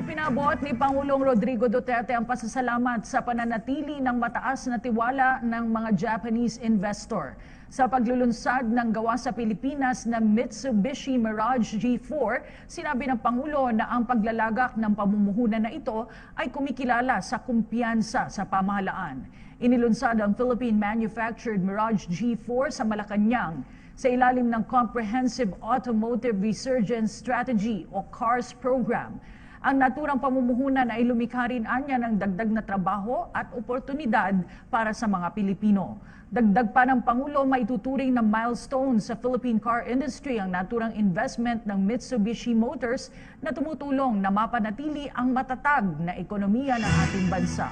Ipinabot ni Pangulong Rodrigo Duterte ang pasasalamat sa pananatili ng mataas na tiwala ng mga Japanese investor sa paglulunsad ng gawa sa Pilipinas na Mitsubishi Mirage G4. Sinabi ng Pangulo na ang paglalagak ng pamumuhunan na ito ay kumikilala sa kumpiyansa sa pamahalaan. Inilunsad ang Philippine-manufactured Mirage G4 sa Malacanang sa ilalim ng Comprehensive Automotive Resurgence Strategy o CARS program. Ang naturang pamumuhunan ay lumikha rin anya ng dagdag na trabaho at oportunidad para sa mga Pilipino. Dagdag pa ng Pangulo, maituturing na milestone sa Philippine car industry ang naturang investment ng Mitsubishi Motors na tumutulong na mapanatili ang matatag na ekonomiya ng ating bansa.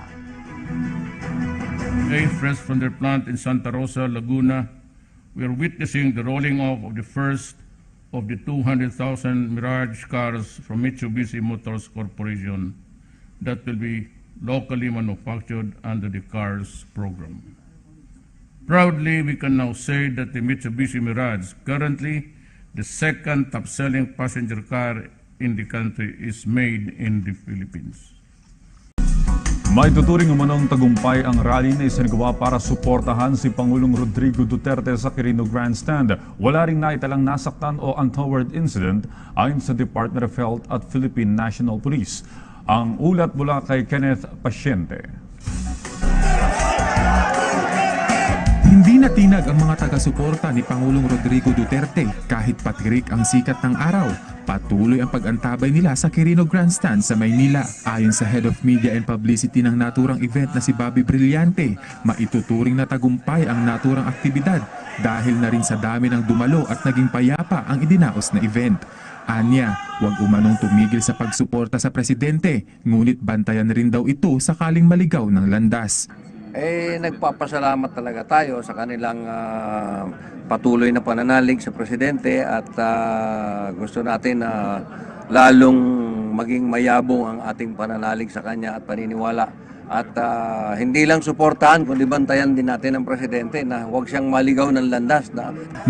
Today, fresh from their plant in Santa Rosa, Laguna, we are witnessing the rolling off of the first of the 200,000 Mirage cars from Mitsubishi Motors Corporation that will be locally manufactured under the CARS program. Proudly, we can now say that the Mitsubishi Mirage, currently the second top-selling passenger car in the country, is made in the Philippines. May tuturing umanong tagumpay ang rally na isinagawa para suportahan si Pangulong Rodrigo Duterte sa Quirino Grandstand. Wala ring naitalang nasaktan o untoward incident ayon sa Department of Health at Philippine National Police. Ang ulat mula kay Kenneth Pasyente. Hindi natinag ang mga taga-suporta ni Pangulong Rodrigo Duterte kahit patirik ang sikat ng araw. Patuloy ang pag-antabay nila sa Quirino Grandstand sa Maynila. Ayon sa Head of Media and Publicity ng naturang event na si Bobby Brillante, maituturing na tagumpay ang naturang aktibidad dahil na rin sa dami ng dumalo at naging payapa ang idinaos na event. Anya, huwag umanong tumigil sa pagsuporta sa presidente, ngunit bantayan rin daw ito sakaling maligaw ng landas. Nagpapasalamat talaga tayo sa kanilang patuloy na pananalig sa presidente at gusto natin na lalong maging mayabong ang ating pananalig sa kanya at paniniwala. At hindi lang suportahan kundi bantayan din natin ang presidente na huwag siyang maligaw ng landas.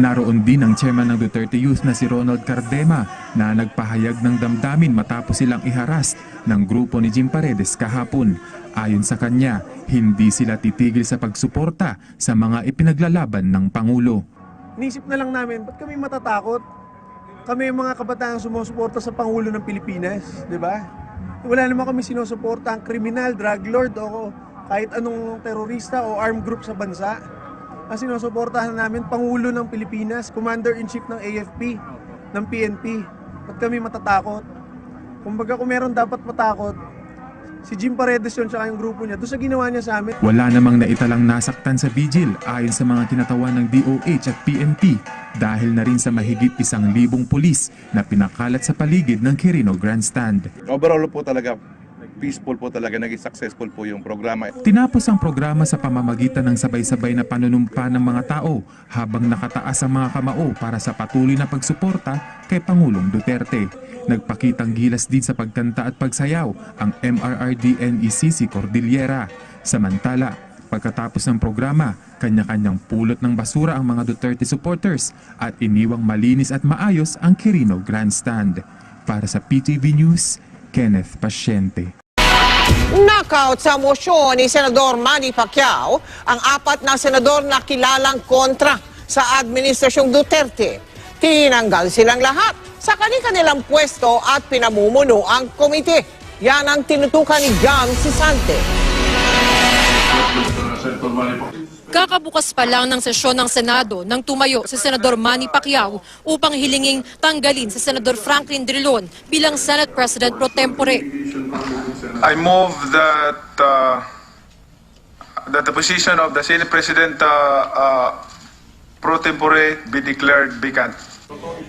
Naroon din ang chairman ng Duterte Youth na si Ronald Cardema na nagpahayag ng damdamin matapos silang iharas ng grupo ni Jim Paredes kahapon. Ayon sa kanya, hindi sila titigil sa pagsuporta sa mga ipinaglalaban ng Pangulo. Nisip na lang namin, ba't kami matatakot? Kami yung mga kabataan sumusuporta sa Pangulo ng Pilipinas, di ba? Wala naman kami sinusuporta ang kriminal, drug lord o kahit anong terorista o armed group sa bansa. Ang sinusuportahan namin, Pangulo ng Pilipinas, Commander-in-Chief ng AFP, ng PNP. Ba't kami matatakot? Kumbaga kung meron dapat matakot, si Jim Paredes yun tsaka yung grupo niya, doon sa ginawa niya sa amin. Wala namang naitalang nasaktan sa vigil ayon sa mga kinatawan ng DOH at PNP dahil na rin sa mahigit 1,000 pulis na pinakalat sa paligid ng Quirino Grandstand. Overall po talaga, peaceful po talaga, naging successful po yung programa. Tinapos ang programa sa pamamagitan ng sabay-sabay na panunumpa ng mga tao habang nakataas ang mga kamao para sa patuloy na pagsuporta kay Pangulong Duterte. Nagpakitang gilas din sa pagkanta at pagsayaw ang MRRD-NECC Cordillera. Samantala, pagkatapos ng programa, kanya-kanyang pulot ng basura ang mga Duterte supporters at iniwang malinis at maayos ang Quirino Grandstand. Para sa PTV News, Kenneth Pasyente. Knockout sa mosyon ni Senador Manny Pacquiao ang 4 na senador na kilalang kontra sa Administrasyong Duterte. Tinanggal silang lahat sa kanilang pwesto at pinamumuno ang komite. Yan ang tinutukan ni Gam Sisante. Kakabukas pa lang ng sesyon ng Senado nang tumayo si Senador Manny Pacquiao upang hilinging tanggalin si Senador Franklin Drilon bilang Senate President pro tempore. I move that the position of the Senate President pro tempore be declared vacant.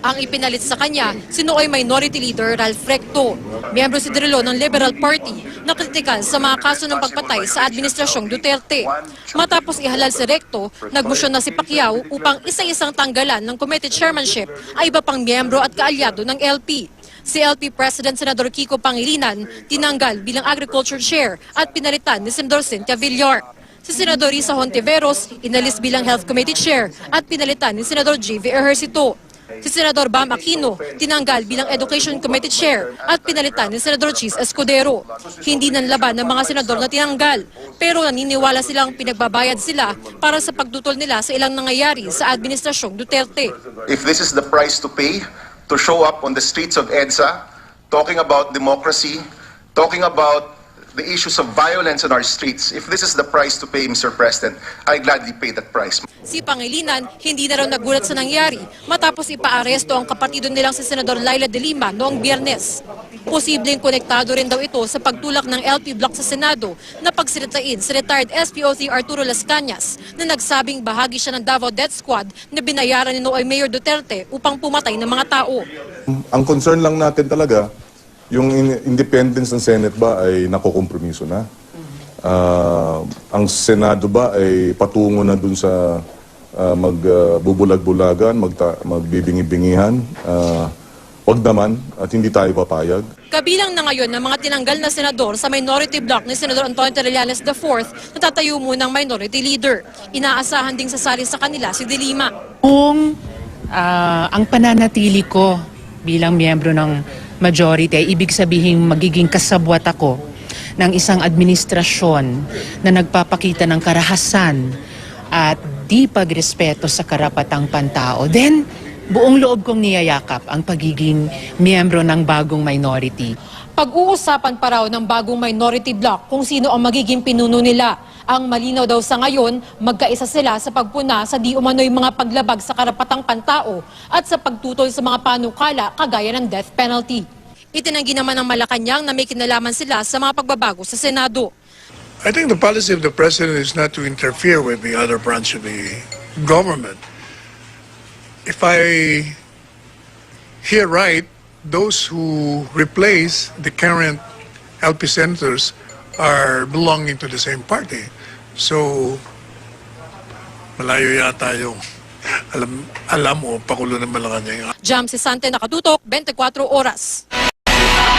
Ang ipinalit sa kanya, sinuoy Minority Leader Ralph Recto. Miyembro si Drilon ng Liberal Party na kritikal sa mga kaso ng pagpatay sa Administrasyong Duterte. Matapos ihalal si Recto, nagmosyon na si Pacquiao upang isa-isang tanggalan ng committee chairmanship ay iba pang miyembro at kaalyado ng LP. Si LP President Senador Kiko Pangilinan tinanggal bilang Agriculture Chair at pinalitan ni Senador Cynthia Villar. Si Senador Risa Hontiveros inalis bilang Health Committee Chair at pinalitan ni Senador J.V. Ejercito. Si Senador Bam Aquino tinanggal bilang Education Committee Chair at pinalitan ni Senador Chis Escudero. Hindi nanlaban ng mga senador na tinanggal, pero naniniwala silang pinagbabayad sila para sa pagtutol nila sa ilang nangyayari sa Administrasyong Duterte. If this is the price to pay to show up on the streets of EDSA, talking about democracy, talking about the issues of violence on our streets, if this is the price to pay, Mr. President, I gladly pay that price. Si Pangilinan hindi na raw nagulat sa nangyari matapos ipaaresto ang kapatido nilang si Senador Laila de Lima noong Biyernes. Posibleng konektado rin daw ito sa pagtulak ng LP Block sa Senado na pagsiritain si retired SPOT Arturo Las Cañas na nagsabing bahagi siya ng Davao Death Squad na binayaran ni Noy Mayor Duterte upang pumatay ng mga tao. Ang concern lang natin talaga, yung independence ng Senate ba ay nakokompromiso na? Ang Senado ba ay patungo na dun sa magbubulag-bulagan, magbibingi-bingihan? Wag naman at hindi tayo papayag. Kabilang na ngayon ng mga tinanggal na senador sa minority block ni Senador Antonio Trillanes IV na tatayo munang minority leader. Inaasahan ding sasali sa kanila si De Lima. Kung ang pananatili ko bilang miyembro ng majority, ibig sabihin magiging kasabwat ako ng isang administrasyon na nagpapakita ng karahasan at di pagrespeto sa karapatang pantao, then buong loob kong niyayakap ang pagiging miyembro ng bagong minority. Pag-uusapan pa raw ng bagong minority block kung sino ang magiging pinuno nila. Ang malinaw daw sa ngayon, magkaisa sila sa pagpuna sa di umano'y mga paglabag sa karapatang pantao at sa pagtutol sa mga panukala kagaya ng death penalty. Itinanggi naman ng Malacanang na may kinalaman sila sa mga pagbabago sa Senado. I think the policy of the President is not to interfere with the other branch of the government. If I hear right, those who replace the current LP senators are belonging to the same party. So, malayo yata yung alam mo, pakulo ng Malacanang. Jam Sisante, Nakatutok, 24 Oras.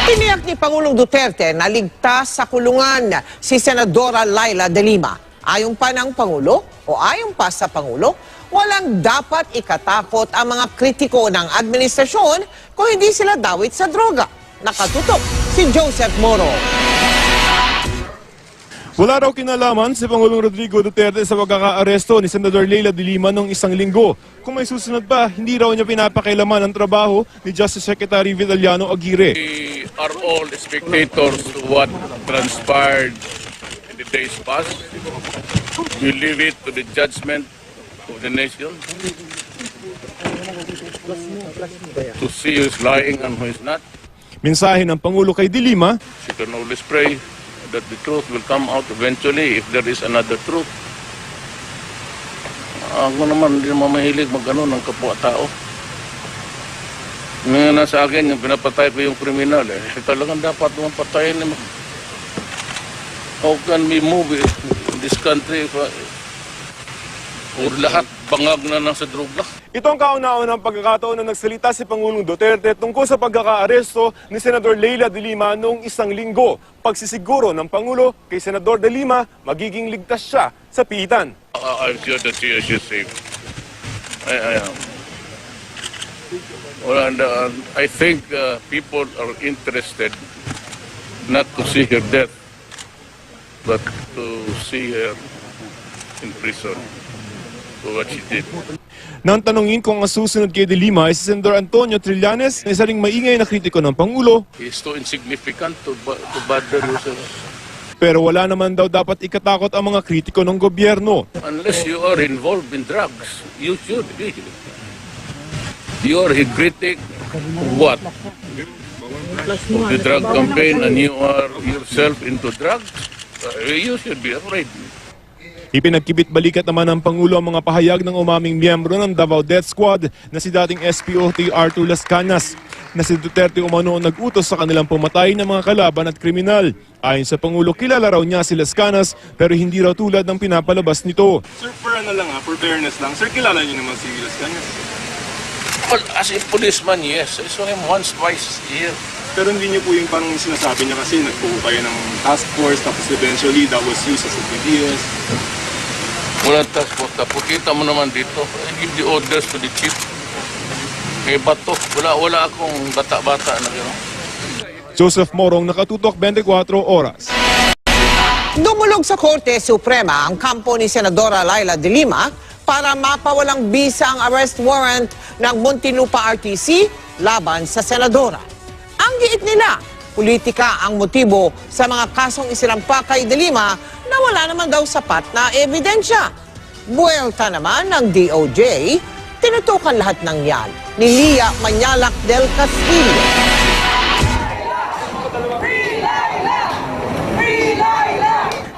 Tiniyak ni Pangulong Duterte na ligtas sa kulungan si Senadora Laila de Lima. Ayon pa ng Pangulo o ayon pa sa Pangulo, walang dapat ikatakot ang mga kritiko ng administrasyon kung hindi sila dawit sa droga. Nakatutok si Joseph Moro. Wala raw kinalaman si Pangulong Rodrigo Duterte sa pagkakaaresto ni Senador Laila de Lima noong isang linggo. Kung may susunod pa, hindi raw niya pinapakailaman ang trabaho ni Justice Secretary Vitaliano Aguirre. We are all spectators to what transpired in the days past. We leave it to the judgment of the nation to see who is lying and who is not. Mensahe ng Pangulo kay de Lima, We can always pray that the truth will come out eventually if there is another truth. Ako naman, hindi naman mahilig mag-ano ng kapwa-tao. Ngayon na sa akin, yung pinapatay ko yung kriminal, talagang dapat naman patayin naman. How can we move in this country if lahat bangag na nasa droga? ito ang kauna-unang pagkakataon na nagsalita si Pangulong Duterte tungkol sa pagkakaaresto ni Senador Laila de Lima noong isang linggo. Pagsisiguro ng Pangulo kay Senador de Lima, magiging ligtas siya sa piitan. I'm sure that she is safe. I am. Well, and, I think people are interested not to see her death, but to see her in prison for what she did. Nang tanungin kung ang susunod kay de Lima ay si Senador Antonio Trillanes, na isa ring maingay na kritiko ng Pangulo. He's too insignificant to bother yourself. Pero wala naman daw dapat ikatakot ang mga kritiko ng gobyerno. Unless you are involved in drugs, you should be. You are a critic of what? Of the drug campaign and you are yourself into drugs? You should be afraid. Ipinagkibit balikat naman ng Pangulo ang mga pahayag ng umaming miyembro ng Davao Death Squad na si dating SPOT Arturo Las Cañas na si Duterte umano nag-utos sa kanilang pumatay ng mga kalaban at kriminal. Ayon sa Pangulo, kilala raw niya si Las Cañas pero hindi raw tulad ng pinapalabas nito. Sir, for for fairness lang, sir, kilala niyo naman si Las Cañas? Well, as a policeman, yes. I saw him once, twice a year. Pero hindi niyo po yung parang sinasabi niya kasi nagpupo kayo ng task force tapos eventually that was used as a PDS. Wala task force. Kita mo naman dito. I give the orders to the chief. Kay Bato, wala akong bata-bata na gano'n. Joseph Morong, Nakatutok, 24 Oras. Dumulog sa Korte Suprema ang kampo ni Senadora Laila de Lima para mapawalang bisa ang arrest warrant ng Muntinlupa RTC laban sa Senadora. Ang giit nila, politika ang motibo sa mga kasong isinampa kay de Lima na wala naman daw sapat na ebidensya. Buwelta naman ng DOJ, tinutukan lahat ng yan ni Lia Manyalak del Castillo.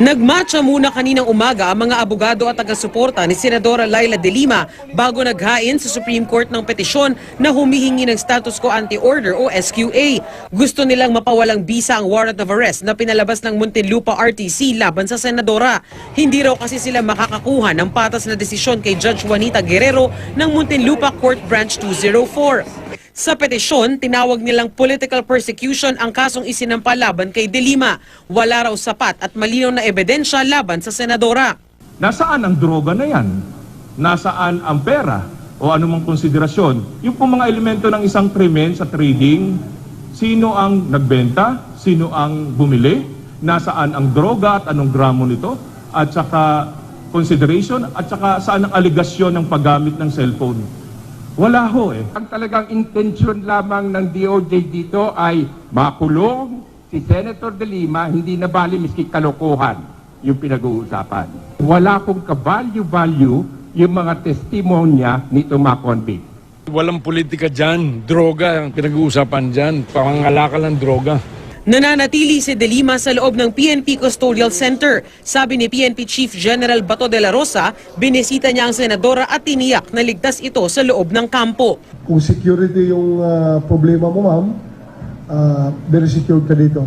Nagmatcha muna kaninang umaga ang mga abogado at taga-suporta ni Senadora Laila de Lima bago naghain sa Supreme Court ng petisyon na humihingi ng status quo ante order o SQA. Gusto nilang mapawalang bisa ang warrant of arrest na pinalabas ng Muntinlupa RTC laban sa Senadora. Hindi raw kasi sila makakakuha ng patas na desisyon kay Judge Juanita Guerrero ng Muntinlupa Court Branch 204. Sa petisyon, tinawag nilang political persecution ang kasong isinampa laban kay de Lima. Wala raw sapat at malinaw na ebidensya laban sa Senadora. Nasaan ang droga na yan? Nasaan ang pera? O anumang konsiderasyon? Yung pong mga elemento ng isang krimen sa trading, sino ang nagbenta? Sino ang bumili? Nasaan ang droga at anong gramo nito? At saka consideration at saka saan ang aligasyon ng paggamit ng cellphone? Wala ho eh. Ang talagang intensyon lamang ng DOJ dito ay makulong si Senator de Lima, hindi na bali miski kalokohan yung pinag-uusapan. Wala kong ka-value yung mga testimonya nito ma-convict. Walang politika dyan, droga ang pinag-uusapan dyan, pangangalakal ng droga. Nananatili si de Lima sa loob ng PNP Custodial Center. Sabi ni PNP Chief General Bato de la Rosa, binisita niya ang senadora at tiniyak na ligtas ito sa loob ng kampo. Kung security yung problema mo, ma'am, very secured ka dito.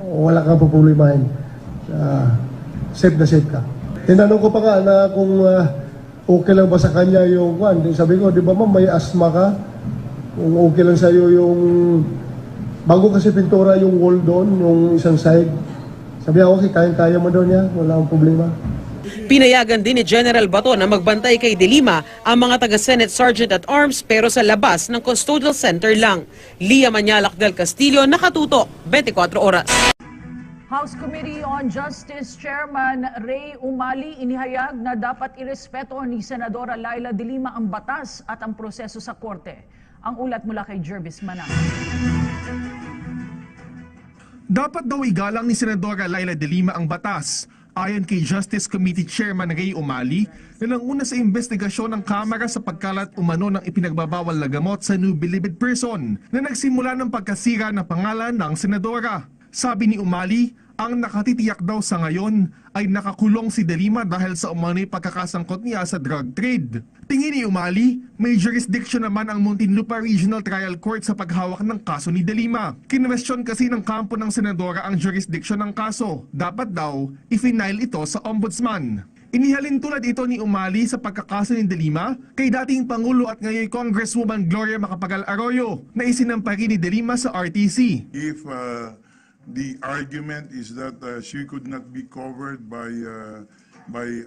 Wala kang problemahin. Safe na safe ka. Tinanong ko pa nga na kung okay lang ba sa kanya yung kwan. Sabi ko, di ba ma'am, may asthma ka? Kung okay lang sa'yo yung... Bago kasi pintura yung wall doon, yung isang side. Sabi ako, okay, kaya mo doon niya, wala akong problema. Pinayagan din ni General Bato na magbantay kay de Lima ang mga taga-Senate Sergeant at Arms pero sa labas ng Custodial Center lang. Lia Manyalak del Castillo, Nakatutok, 24 Oras. House Committee on Justice Chairman Ray Umali inihayag na dapat irespeto ni Senadora Laila de Lima ang batas at ang proseso sa korte. Ang ulat mula kay Jervis Manang. Dapat daw igalang ni Senadora Laila de Lima ang batas. Ayon kay Justice Committee Chairman Ray Umali, na nanguna sa investigasyon ng Kamara sa pagkalat umano ng ipinagbabawal na gamot sa New Bilibid Prison na nagsimula ng pagkasira ng pangalan ng Senadora. Sabi ni Umali, ang nakatitiyak daw sa ngayon ay nakakulong si de Lima dahil sa umano'y pagkakasangkot niya sa drug trade. Tingin ni Umali, may jurisdiction naman ang Muntinlupa Regional Trial Court sa paghawak ng kaso ni de Lima. Kinwestiyon kasi ng kampo ng senadora ang jurisdiction ng kaso. Dapat daw, i-file ito sa ombudsman. Inihalin tulad ito ni Umali sa pagkakaso ni de Lima kay dating Pangulo at ngayon Congresswoman Gloria Macapagal Arroyo na isinampa rin ni de Lima sa RTC. If the argument is that she could not be covered by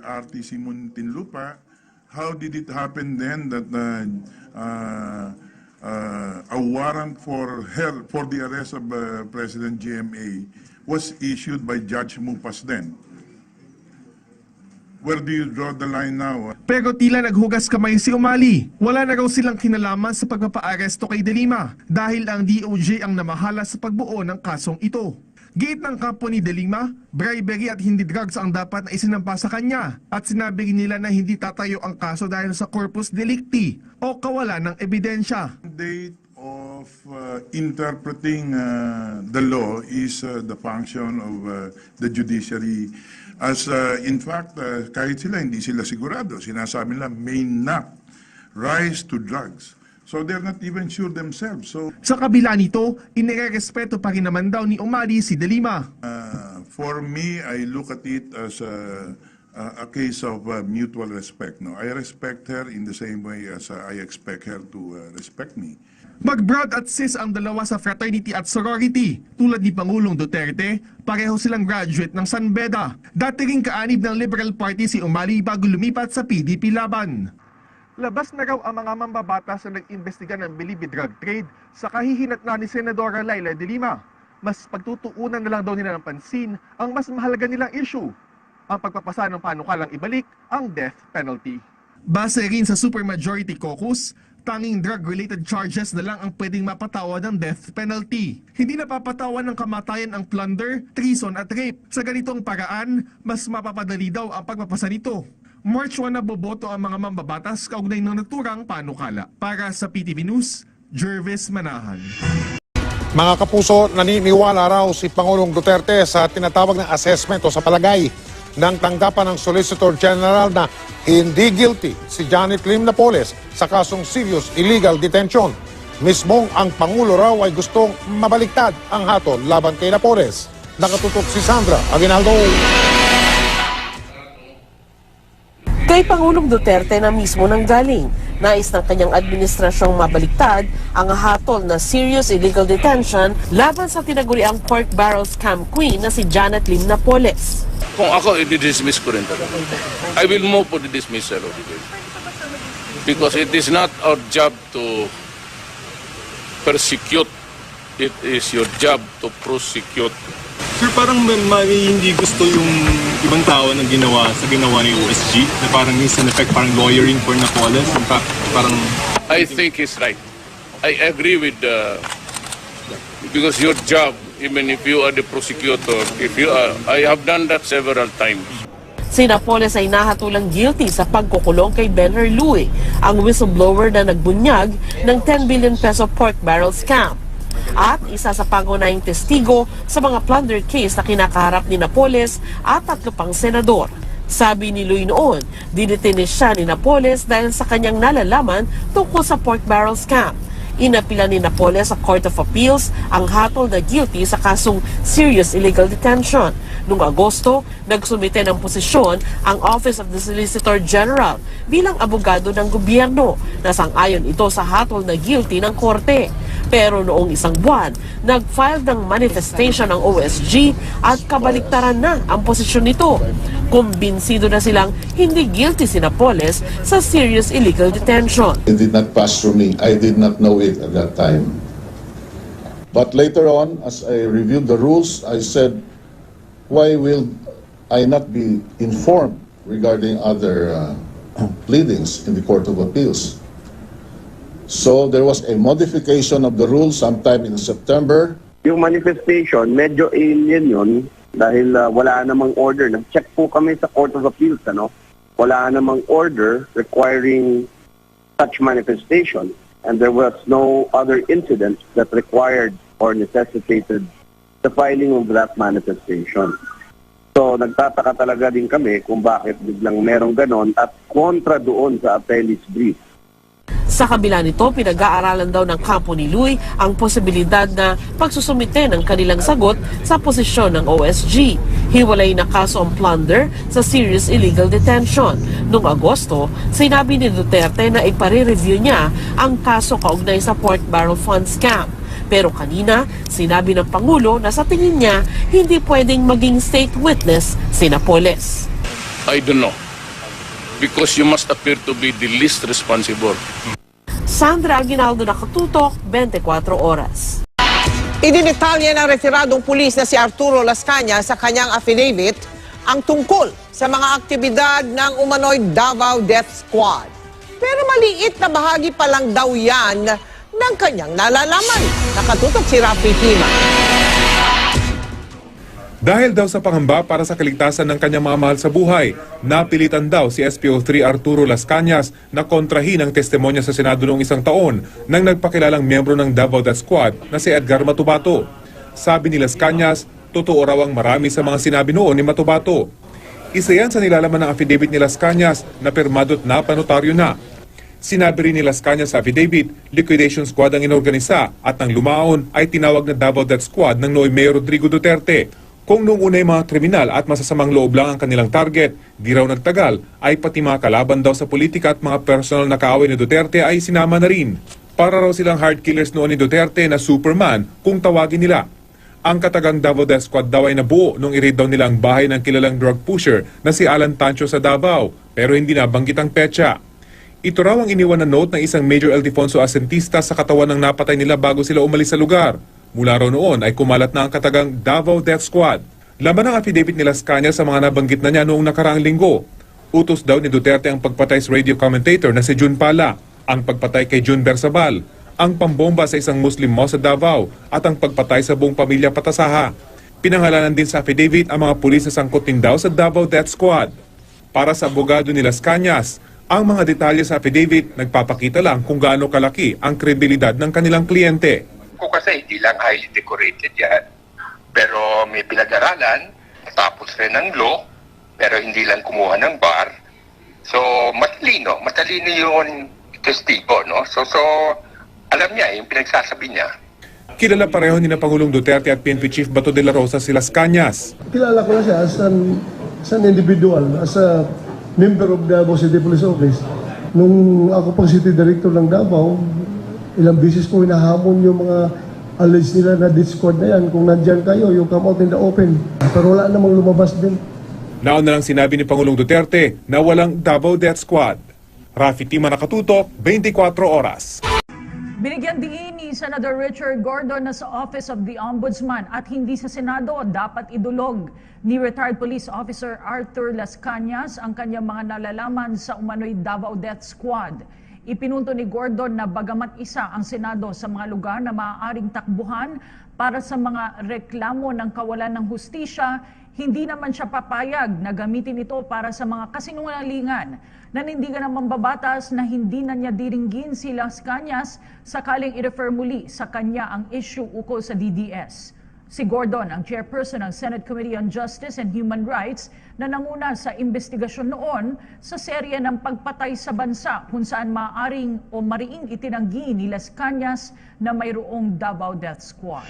RTC Muntinlupa, how did it happen then that a warrant for the arrest of President GMA was issued by Judge Mupas then? Where do you draw the line now? Pero tila naghugas kamay si Umali. Wala na raw silang kinalaman sa pagpapaaresto kay de Lima dahil ang DOJ ang namahala sa pagbuo ng kasong ito. Giit ng kampo ni de Lima, bribery at hindi drugs ang dapat na isinampa sa kanya at sinabi nila na hindi tatayo ang kaso dahil sa corpus delicti o kawalan ng ebidensya. Date of interpreting the law is the function of the judiciary. As in fact, kahit sila hindi sila sigurado, sinasabi nila may not rise to drugs. So they're not even sure themselves. So sa kabila nito, inirerespeto pa rin naman daw ni Umali si de Lima. For me, I look at it as a case of mutual respect. No, I respect her in the same way as I expect her to respect me. Mag-brod at sis ang dalawa sa fraternity at sorority. Tulad ni Pangulong Duterte, pareho silang graduate ng San Beda. Dati ring kaanib ng Liberal Party si Umali bago lumipat sa PDP laban. labas na raw ang mga mambabatas na nag-imbestiga ng Bilibid drug trade sa kahihinatnan ni Senadora Laila de Lima. Mas pagtutuunan na lang daw nila ng pansin ang mas mahalaga nilang issue, ang pagpapasa ng panukalang ibalik ang death penalty. Base rin sa supermajority caucus, tanging drug-related charges na lang ang pwedeng mapatawa ng death penalty. Hindi napapatawan ng kamatayan ang plunder, treason at rape. Sa ganitong paraan, mas mapapadali daw ang pagpapasa nito. March 1 na boboto ang mga mambabatas kaugnay ng naturang panukala. Para sa PTV News, Jervis Manahan. Mga kapuso, naniniwala raw si Pangulong Duterte sa tinatawag na assessment o sa palagay ng tanggapan ng Solicitor General na hindi guilty si Janet Lim Napoles sa kasong serious illegal detention. Mismong ang Pangulo raw ay gustong mabaliktad ang hatol laban kay Napoles. Nakatutok si Sandra Aguinaldo. Kay Pangulong Duterte na mismo nanggaling. Nais ng kanyang administrasyong mabaliktad ang hatol na serious illegal detention laban sa tinaguriang pork barrel scam queen na si Janet Lim Napoles. Kung ako, i-dismiss ko rin talaga. I will move for the dismissal of the case. Because it is not our job to persecute. It is your job to prosecute. Sir, parang may hindi gusto yung ibang tao na ginawa ni OSG na parang in effect parang lawyering for Napoles. Parang I think he's right. I agree with because your job, even if you are the prosecutor, if you are, I have done that several times. Si Napoles ay nahatulang guilty sa pagkukulong kay Ben Herluy, ang whistleblower na nagbunyag ng 10 billion peso pork barrel scam. At isa sa pangunahing testigo sa mga plunder case na kinakaharap ni Napoles at 3 pang senador. Sabi ni Luy noon, dinetinis siya ni Napoles dahil sa kanyang nalalaman tungkol sa pork barrel scam. Inapila ni Napoles sa Court of Appeals ang hatol na guilty sa kasong serious illegal detention. Noong Agosto, nagsumite ng posisyon ang Office of the Solicitor General bilang abogado ng gobyerno na sang-ayon ito sa hatol na guilty ng korte. Pero noong isang buwan, nag-file ng manifestation ng OSG at kabaliktaran na ang posisyon nito. Kumbinsido na silang hindi guilty si Napoles sa serious illegal detention. It did not pass through me. I did not know it at that time. But later on, as I reviewed the rules, I said, why will I not be informed regarding other pleadings in the Court of Appeals? So there was a modification of the rules sometime in September. Yung manifestation, medyo alien yun dahil wala namang order. Nag-check po kami sa Court of Appeals, ano? Wala namang order requiring such manifestation. And there was no other incident that required or necessitated the filing of that manifestation. So nagtataka talaga din kami kung bakit biglang merong ganon at kontra doon sa appellee's brief. Sa kabila nito, pinag-aaralan daw ng kampo ni Luy ang posibilidad na pagsusumite ng kanilang sagot sa posisyon ng OSG. Hiwalay na kaso ang plunder sa serious illegal detention. Noong Agosto, sinabi ni Duterte na ipare-review niya ang kaso kaugnay sa pork barrel fund scam. Pero kanina, sinabi ng Pangulo na sa tingin niya, hindi pwedeng maging state witness si Napoles. I don't know. Because you must appear to be the least responsible. Sandra Aguinaldo, nakatutok, 24 oras. Idinetalya ng retiradong pulis na si Arturo Las Cañas sa kanyang affidavit ang tungkol sa mga aktibidad ng umano'y Davao Death Squad. Pero maliit na bahagi pa lang daw yan ng kanyang nalalaman. Nakatutok si Rafi Tima. Dahil daw sa pangamba para sa kaligtasan ng kanyang mga mahal sa buhay, napilitan daw si SPO3 Arturo Las Cañas na kontrahin ang testimonya sa Senado noong 1 taon nang nagpakilalang miyembro ng Davao Death Squad na si Edgar Matubato. Sabi ni Las Cañas, totoo raw ang marami sa mga sinabi noon ni Matubato. Isa yan sa nilalaman ng affidavit ni Las Cañas na pirmado at napanotaryo na. Sinabi rin ni Las Cañas sa affidavit, liquidation squad ang inorganisa at ang lumaon ay tinawag na Davao Death Squad ng Noy Mayor Rodrigo Duterte. Kung noong una ay mga kriminal at masasamang loob lang ang kanilang target, di raw nagtagal, ay pati mga kalaban daw sa politika at mga personal na kaaway ni Duterte ay sinama na rin. Para raw silang hard killers noon ni Duterte na Superman kung tawagin nila. Ang katagang Davao Death Squad daw ay nabuo nung i-raid daw nila ang bahay ng kilalang drug pusher na si Alan Tancho sa Davao, pero hindi nabanggit ang petsa. Ito raw ang iniwan na note ng isang Major Ildefonso Asentista sa katawan ng napatay nila bago sila umalis sa lugar. Mula raw noon ay kumalat na ang katagang Davao Death Squad. Laman ng affidavit nila Cañas sa mga nabanggit na niya noong nakaraang linggo. Utos daw ni Duterte ang pagpatay sa radio commentator na si Jun Pala, ang pagpatay kay Jun Bersabal, ang pambomba sa isang Muslim mosque sa Davao at ang pagpatay sa buong pamilya Patasaha. Pinangalanan din sa affidavit ang mga pulis na sangkot din daw sa Davao Death Squad. Para sa abogado nila Cañas, ang mga detalye sa affidavit nagpapakita lang kung gaano kalaki ang kredibilidad ng kanilang kliyente. Kung kasi hindi lang highly decorated yan, pero may pinag-aralan, tapos rin ng law, pero hindi lang kumuha ng bar. So, matalino yung testigo, no? So alam niya yung pinagsasabi niya. Kilala pareho ni na Pangulong Duterte at PNP Chief Bato de la Rosa sila Cañas. Kilala ko na siya as an individual, as a member of Davao City Police Office. Nung ako pang City Director ng Davao, ilang beses ko hinahamon yung mga alleged nila na death squad na yan. Kung nandyan kayo, you come out in the open. Pero wala namang lumabas din. Naon na lang sinabi ni Pangulong Duterte na walang Davao Death Squad. Rafi Tima Nakatutok, 24 oras. Binigyan din ni Senator Richard Gordon na sa Office of the Ombudsman at hindi sa Senado dapat idulog ni retired police officer Arthur Las Cañas ang kanyang mga nalalaman sa umano'y Davao Death Squad. Ipinunto ni Gordon na bagamat isa ang Senado sa mga lugar na maaaring takbuhan para sa mga reklamo ng kawalan ng hustisya, hindi naman siya papayag na gamitin ito para sa mga kasinungalingan. Nanindigan ng mambabatas na hindi na niya diringgin si Las Cañas sakaling i-refer muli sa kanya ang issue ukol sa DDS. Si Gordon, ang chairperson ng Senate Committee on Justice and Human Rights na nanguna sa investigasyon noon sa serye ng pagpatay sa bansa kung saan maaring o mariing itinanggi ni Las Cañas na mayroong Davao Death Squad.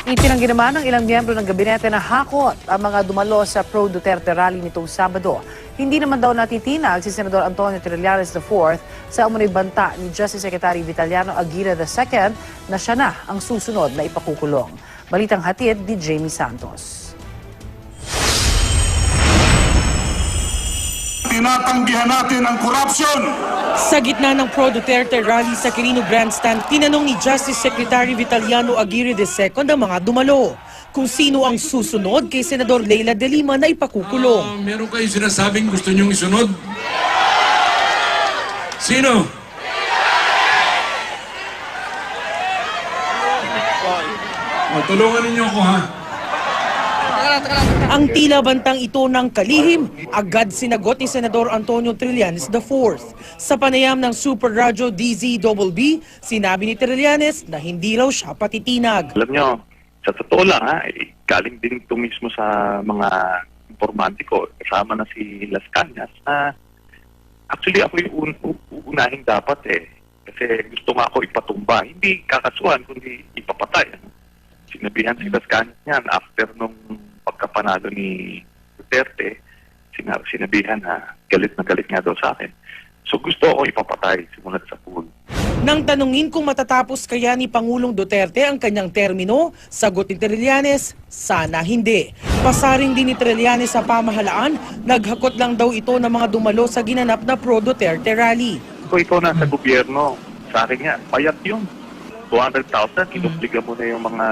Itinanggi naman ng ilang miyembro ng gabinete na hakot ang mga dumalo sa pro-Duterte rally nitong Sabado. Hindi naman daw natitinag si Senador Antonio Trillanes IV sa umunoy banta ni Justice Secretary Vitaliano Aguirre II na siya na ang susunod na ipakukulong. Balitang hatid ni Jamie Santos. Tinatanggihan natin ang korupsyon. Sa gitna ng pro-Duterte rally sa Quirino Grandstand, tinanong ni Justice Secretary Vitaliano Aguirre II ang mga dumalo kung sino ang susunod kay Senador Leila de Lima na ipakukulong. Meron kayong sinasabing gusto nyong isunod? Sino? Tulungan ninyo ako, ha? Ang tila bantang ito ng kalihim, agad sinagot ni Senador Antonio Trillanes IV. Sa panayam ng Super Radyo DZBB, sinabi ni Trillanes na hindi raw siya patitinag. Alam nyo, sa totoo lang galing din ito mismo sa mga informante ko, kasama na si Las Cañas, na actually ako yung unahing dapat kasi gusto nga ako ipatumba, hindi kakasuhan kundi ipapatay. Sinabihan si Las Cañas yan after nung pagkapanalo ni Duterte, sinabihan na galit nga daw sa akin. So gusto ako ipapatay simulat sa pool. Nang tanungin kung matatapos kaya ni Pangulong Duterte ang kanyang termino, sagot ni Trillanes, sana hindi. Pasaring din ni Trillanes sa pamahalaan, naghakot lang daw ito ng mga dumalo sa ginanap na pro-Duterte rally. Kung ikaw nasa gobyerno, sa akin nga, payat yun. 200,000, kinubliga mo na yung mga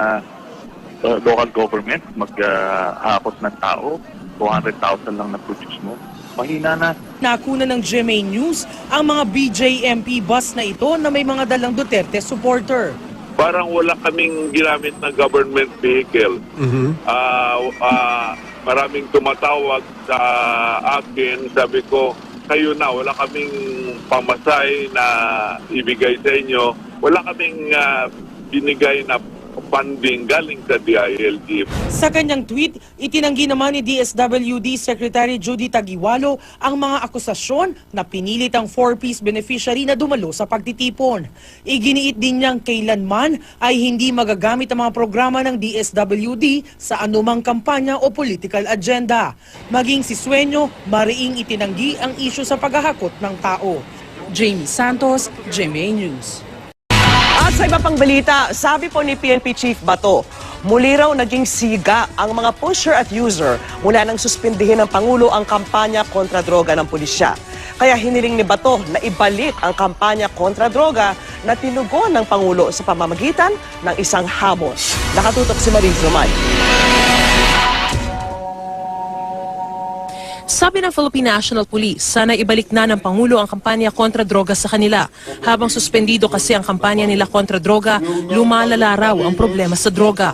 local government maghakot ng tao. 200,000 lang na-produce mo. Mahina na. Nakuna ng GMA News ang mga BJMP bus na ito na may mga dalang Duterte supporter. Parang wala kaming ginamit na government vehicle. Maraming tumatawag sa akin. Sabi ko, kayo na, wala kaming pamasay na ibigay sa inyo. Wala kaming binigay na funding galing sa DILG. Sa kanyang tweet, itinanggi naman ni DSWD Secretary Judy Taguiwalo ang mga akusasyon na pinilit ang 4-piece beneficiary na dumalo sa pagtitipon. Iginiit din niyang kailanman ay hindi magagamit ang mga programa ng DSWD sa anumang kampanya o political agenda. Maging si Sueño, mariing itinanggi ang isyu sa paghahakot ng tao. Jamie Santos, GMA News. At sa iba pang balita, sabi po ni PNP Chief Bato, muli raw naging siga ang mga pusher at user mula nang suspindihin ng Pangulo ang kampanya kontra droga ng pulisya. Kaya hiniling ni Bato na ibalik ang kampanya kontra droga na tinugon ng Pangulo sa pamamagitan ng isang hamon. Nakatutok si Mariz Romay. Sabi ng Philippine National Police, sana ibalik na ng Pangulo ang kampanya kontra droga sa kanila. Habang suspendido kasi ang kampanya nila kontra droga, lumalala raw ang problema sa droga.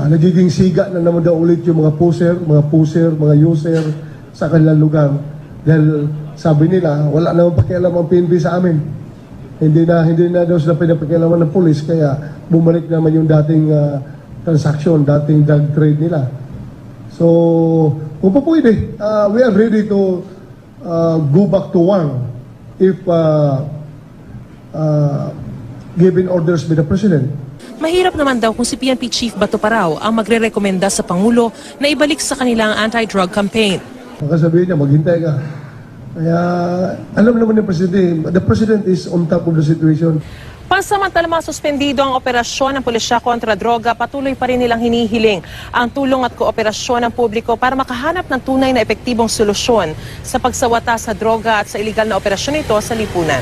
Nagiging siga na naman daw ulit yung mga pusher, mga user sa kanilang lugar. Dahil sabi nila, wala naman pakialam ang PNP sa amin. Hindi na daw sila pinapakialaman ng pulis, kaya bumalik naman yung dating transaction, dating drug trade nila. So, kung pa pwede, we are ready to go back to war if given orders by the President. Mahirap naman daw kung si PNP Chief Bato Parao ang magre-rekomenda sa Pangulo na ibalik sa kanilang anti-drug campaign. Makasabihin niya, maghintay ka. Kaya alam naman ng Presidente, the President is on top of the situation. Pansamantala masuspendido ang operasyon ng pulisya kontra droga, patuloy pa rin nilang hinihiling ang tulong at kooperasyon ng publiko para makahanap ng tunay na epektibong solusyon sa pagsawata sa droga at sa iligal na operasyon ito sa lipunan.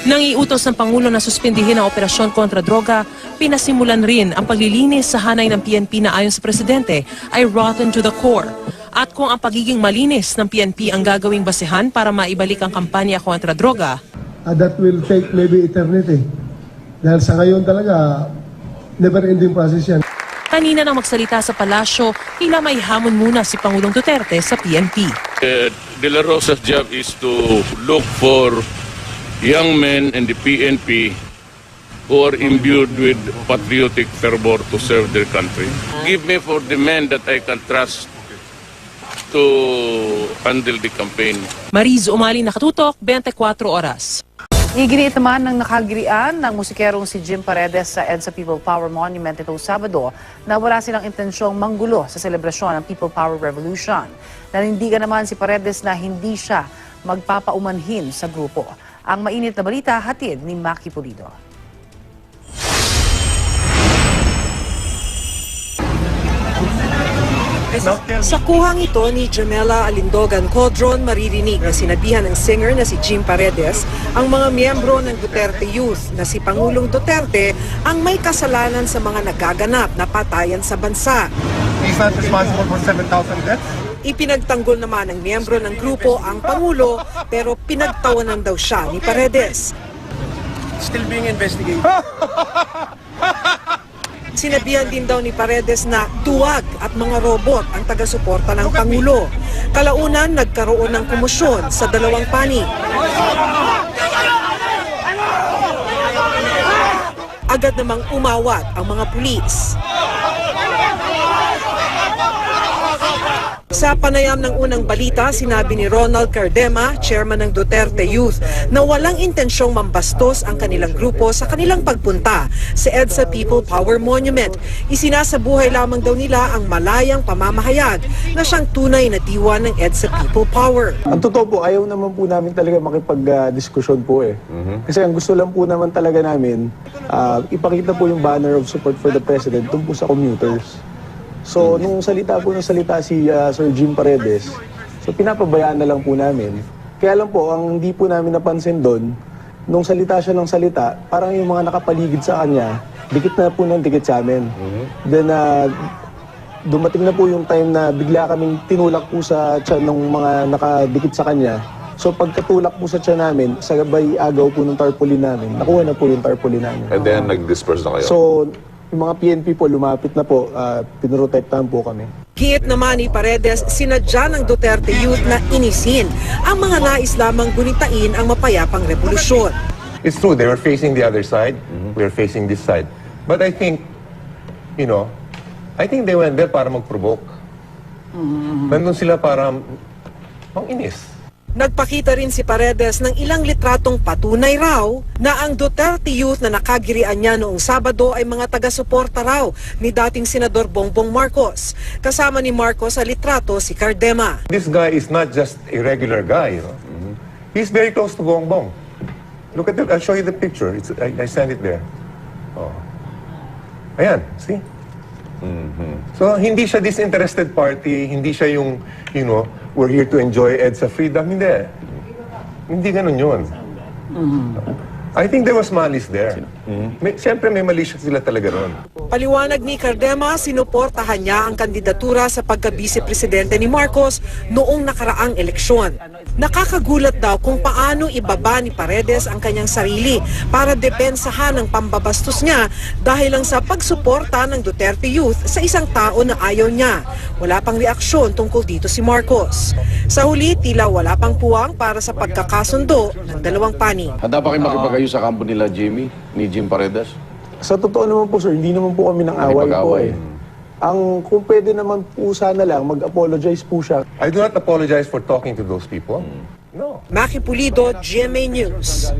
Nang iutos ng Pangulo na suspendihin ang operasyon kontra droga, pinasimulan rin ang paglilinis sa hanay ng PNP na ayon sa Presidente ay rotten to the core. At kung ang pagiging malinis ng PNP ang gagawing basehan para maibalik ang kampanya kontra droga, that will take maybe eternity. Dahil sa ngayon talaga, never-ending process yan. Kanina nang magsalita sa palasyo, tila may hamon muna si Pangulong Duterte sa PNP. De La Rosa's job is to look for young men in the PNP who are imbued with patriotic fervor to serve their country. Give me for the men that I can trust to handle the campaign. Mariz Umali, Nakatutok, 24 Oras. Iginiit naman ng nakagirian ng musikerong si Jim Paredes sa EDSA People Power Monument itong Sabado na wala silang intensyong manggulo sa selebrasyon ng People Power Revolution. Nanindigan naman si Paredes na hindi siya magpapaumanhin sa grupo. Ang mainit na balita hatid ni Maki Pulido. Sa kuhang ito ni Jamela Alindogan Codron, maririnig na sinabihan ng singer na si Jim Paredes ang mga miyembro ng Duterte Youth na si Pangulong Duterte ang may kasalanan sa mga nagaganap na patayan sa bansa. He's not responsible for 7,000 deaths? Ipinagtanggol naman ng miyembro ng grupo ang Pangulo pero pinagtawanan daw siya ni Paredes. Still being investigated. Sinabihan din daw ni Paredes na duwag at mga robot ang taga-suporta ng Pangulo. Kalaunan, nagkaroon ng komosyon sa dalawang panig. Agad namang umawat ang mga pulis. Sa panayam ng unang balita, sinabi ni Ronald Cardema, chairman ng Duterte Youth, na walang intensyong mambastos ang kanilang grupo sa kanilang pagpunta sa EDSA People Power Monument. Isinasabuhay lamang daw nila ang malayang pamamahayag na siyang tunay na diwa ng EDSA People Power. Ang totoo po, ayaw naman po namin talaga makipag-diskusyon po eh. Kasi ang gusto lang po naman talaga namin, ipakita po yung banner of support for the President tungkol sa commuters. So, nung salita si Sir Jim Paredes, so pinapabayaan na lang po namin. Kaya lang po, ang hindi po namin napansin doon, nung salita siya ng salita, parang yung mga nakapaligid sa kanya, dikit na po ng dikit sa amin. Then, dumating na po yung time na bigla kaming tinulak po sa tiyan ng mga nakadikit sa kanya. So, pagkatulak po sa tiyan namin, sabay agaw po ng tarpaulin namin, nakuha na po yung tarpaulin namin. And then, nag-disperse na kayo? So, yung mga PNP po, lumapit na po, pinrotektahan po kami. Hiyit naman ni Paredes, sinadya ng Duterte Youth na inisin ang mga nais lamang gunitain ang mapayapang revolusyon. It's true, they were facing the other side, we were facing this side. But I think, I think they went there para mag-provoke. Nandun sila para manginis. Nagpakita rin si Paredes ng ilang litratong patunay raw na ang Duterte Youth na nakagirian niya noong Sabado ay mga taga-suporta raw ni dating Senador Bongbong Marcos. Kasama ni Marcos sa litrato si Cardema. This guy is not just a regular guy, He's very close to Bongbong. Look at it, I'll show you the picture. I sent it there. Oh. Ayan, see? So, hindi siya disinterested party, hindi siya yung, we're here to enjoy EDSA freedom. Hindi. Hindi ganun yun. I think there was malice there. Siyempre may mali sila talaga ron. Paliwanag ni Cardema, sinuportahan niya ang kandidatura sa pagka-vice-presidente ni Marcos noong nakaraang eleksyon. Nakakagulat daw kung paano ibaba ni Paredes ang kanyang sarili para depensahan ang pambabastos niya dahil lang sa pagsuporta ng Duterte Youth sa isang tao na ayaw niya. Wala pang reaksyon tungkol dito si Marcos. Sa huli, tila wala pang puwang para sa pagkakasundo ng dalawang panig. Handa pa kayo makipag-ayos sa kampo nila Jimmy, ni Jim Paredes? Sa totoo naman po sir, hindi naman po kami ng away po eh. Ang kung pwede naman po sana lang, mag-apologize po siya. I do not apologize for talking to those people. No. Maki Pulido, GMA News.